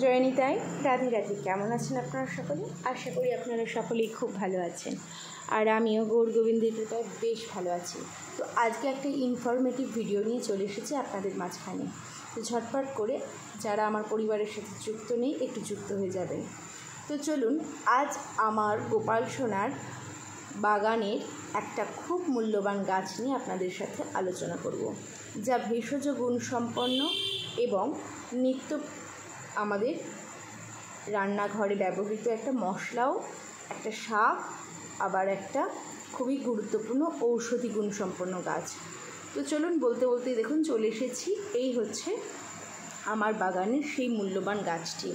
জয়নিতাই রাধে রাধে। কেমন আছেন আপনারা সকলে? আশা করি আপনারা সকলেই খুব ভালো আছেন, আর আমিও গৌর গোবিন্দের কৃপায় বেশ ভালো আছি। তো আজকে একটা ইনফরমেটিভ ভিডিও নিয়ে চলে এসেছি আপনাদের মাঝখানে। তো ঝটপট করে যারা আমার পরিবারের সাথে যুক্ত নেই একটু যুক্ত হয়ে যাবেন। তো চলুন, আজ আমার গোপাল সোনার বাগানের একটা খুব মূল্যবান গাছ নিয়ে আপনাদের সাথে আলোচনা করব, যা ভেষজ গুণসম্পন্ন এবং নিত্য আমাদের রান্নাঘরে ব্যবহৃত একটা মশলাও, একটা শাক, আবার একটা খুবই গুরুত্বপূর্ণ ঔষধি গুণসম্পন্ন গাছ। তো চলুন, বলতে বলতে দেখুন চলে এসেছি। এই হচ্ছে আমার বাগানের সেই মূল্যবান গাছটি।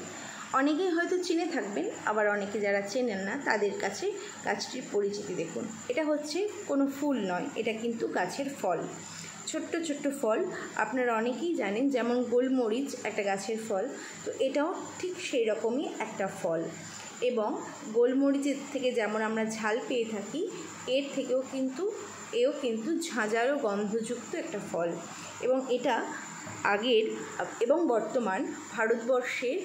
অনেকেই হয়তো চিনে থাকবেন, আবার অনেকে যারা চেনেন না তাদের কাছে গাছটির পরিচিতি দেখুন। এটা হচ্ছে কোনো ফুল নয়, এটা কিন্তু গাছের ফল, ছোট্ট ছোট্ট ফল। আপনারা অনেকেই জানেন, যেমন গোলমরিচ একটা গাছের ফল, তো এটাও ঠিক সেই রকমই একটা ফল। এবং গোলমরিচের থেকে যেমন আমরা ঝাল পেয়ে থাকি, এর থেকেও এও কিন্তু ঝাঁঝালো গন্ধযুক্ত একটা ফল। এবং এটা আগের এবং বর্তমান ভারতবর্ষের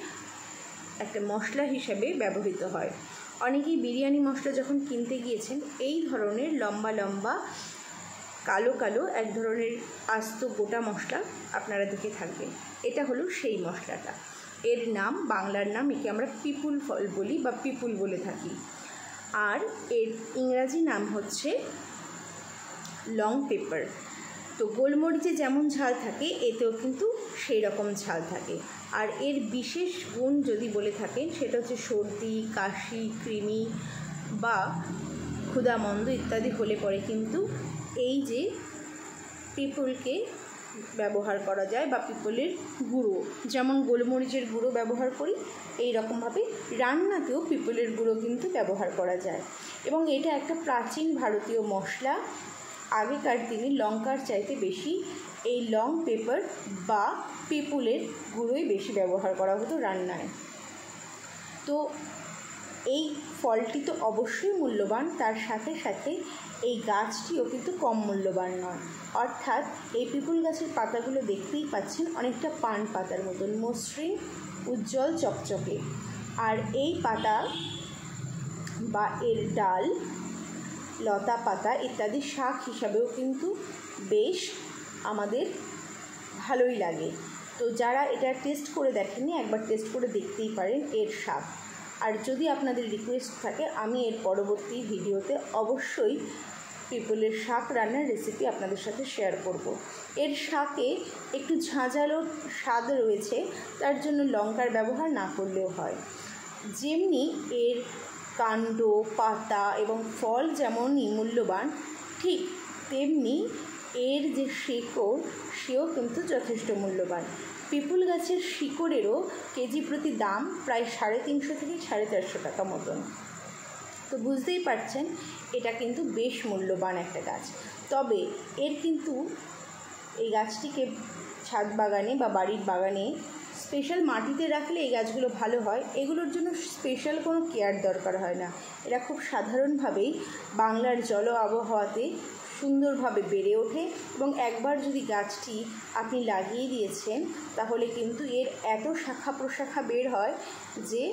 একটা মশলা হিসেবে ব্যবহৃত হয়। অনেকেই বিরিয়ানি মশলা যখন কিনতে গিয়েছেন, এই ধরনের লম্বা লম্বা কালো কালো এক ধরনের আস্ত গোটা মশলা আপনারা দেখে থাকবেন। এটা হলো সেই মশলাটা। এর নাম, বাংলার নাম, একে আমরা পিপুল ফল বলি বা পিপুল বলে থাকি। আর এর ইংরাজি নাম হচ্ছে লং পেপার। তো গোলমরিচে যেমন ঝাল থাকে, এতেও কিন্তু সেই রকম ঝাল থাকে। আর এর বিশেষ গুণ যদি বলে থাকেন, সেটা হচ্ছে সর্দি, কাশি, কৃমি বা ক্ষুধামন্দ ইত্যাদি হলে পরে কিন্তু এই যে পিপলকে ব্যবহার করা যায়, বা পিপলের গুঁড়ো, যেমন গোলমরিচের গুঁড়ো ব্যবহার করি, এই রকমভাবে রান্নাতেও পিপলের গুঁড়ো কিন্তু ব্যবহার করা যায়। এবং এটা একটা প্রাচীন ভারতীয় মশলা। আগেকার দিনে লঙ্কার চাইতে বেশি এই লং পেপার বা পিপুলের গুঁড়োই বেশি ব্যবহার করা হতো রান্নায়। তো এই ফলটি তো অবশ্যই মূল্যবান, তার সাথে সাথে এই গাছটিও কিন্তু কম মূল্যবান নয়। অর্থাৎ এই পিপুল গাছের পাতাগুলো দেখতেই পাচ্ছেন অনেকটা পান পাতার মতন মসৃণ, উজ্জ্বল, চকচকে। আর এই পাতা বা এর ডাল, লতা পাতা ইত্যাদি শাক হিসাবেও কিন্তু বেশ আমাদের ভালোই লাগে। তো যারা এটা টেস্ট করে দেখেননি, একবার টেস্ট করে দেখতেই পারেন এর শাক। আর যদি আপনাদের রিকোয়েস্ট থাকে, আমি এর পরবর্তী ভিডিওতে অবশ্যই পিপলের শাক রান্নার রেসিপি আপনাদের সাথে শেয়ার করব। এর শাকে একটু ঝাঁঝালো স্বাদ রয়েছে, তার জন্য লঙ্কার ব্যবহার না করলেও হয়। যেমনি এর কাণ্ড, পাতা এবং ফল যেমনই মূল্যবান, ঠিক তেমনি এর যে শিকড়, সেও কিন্তু যথেষ্ট মূল্যবান। পিপুল গাছের শিকড়েরও কেজি প্রতি দাম প্রায় 350 থেকে 450 টাকা মতন। তো বুঝতেই পারছেন, এটা কিন্তু বেশ মূল্যবান একটা গাছ। তবে এর কিন্তু এই গাছটিকে ছাদ বাগানে বা বাড়ির বাগানে স্পেশাল মাটিতে রাখলে এই গাছগুলো ভালো হয়। এগুলোর জন্য স্পেশাল কোনো কেয়ার দরকার হয় না। এরা খুব সাধারণভাবেই বাংলার জল আবহাওয়াতে সুন্দরভাবে বেড়ে ওঠে। এবং একবার যদি গাছটি আপনি লাগিয়ে দিয়েছেন, তাহলে কিন্তু এর এত শাখা প্রশাখা বের হয় যে,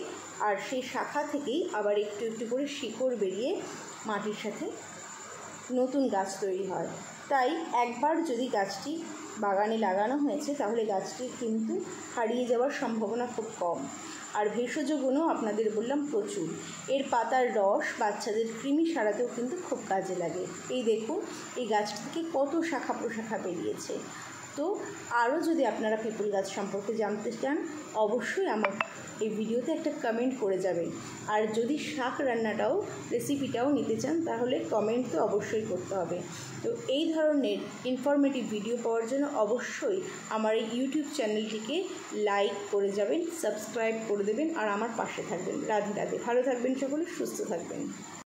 আর সেই শাখা থেকেই আবার একটু একটু করে শিকড় বেরিয়ে মাটির সাথে নতুন গাছ তৈরি হয়। তাই একবার যদি গাছটি বাগানে লাগানো হয়েছে, তাহলে গাছটি কিন্তু হারিয়ে যাওয়ার সম্ভাবনা খুব কম। আর ভেষজ গুণও আপনাদের বললাম প্রচুর। এর পাতার রস বাচ্চাদের কৃমি সারাতেও কিন্তু খুব কাজে লাগে। এই দেখুন, এই গাছটি থেকে কত শাখা প্রশাখা বেরিয়েছে। তো আরও যদি আপনারা পিপুল গাছ সম্পর্কে জানতে চান, অবশ্যই আমার এই ভিডিওতে একটা কমেন্ট করে যাবেন। আর যদি শাক রান্নাটাও, রেসিপিটাও নিতে চান, তাহলে কমেন্ট তো অবশ্যই করতে হবে। তো এই ধরনের ইনফরমেটিভ ভিডিও পাওয়ার জন্য অবশ্যই আমার এই ইউটিউব চ্যানেলটিকে লাইক করে যাবেন, সাবস্ক্রাইব করে দেবেন, আর আমার পাশে থাকবেন। রাধে রাধে। ভালো থাকবেন সকলে, সুস্থ থাকবেন।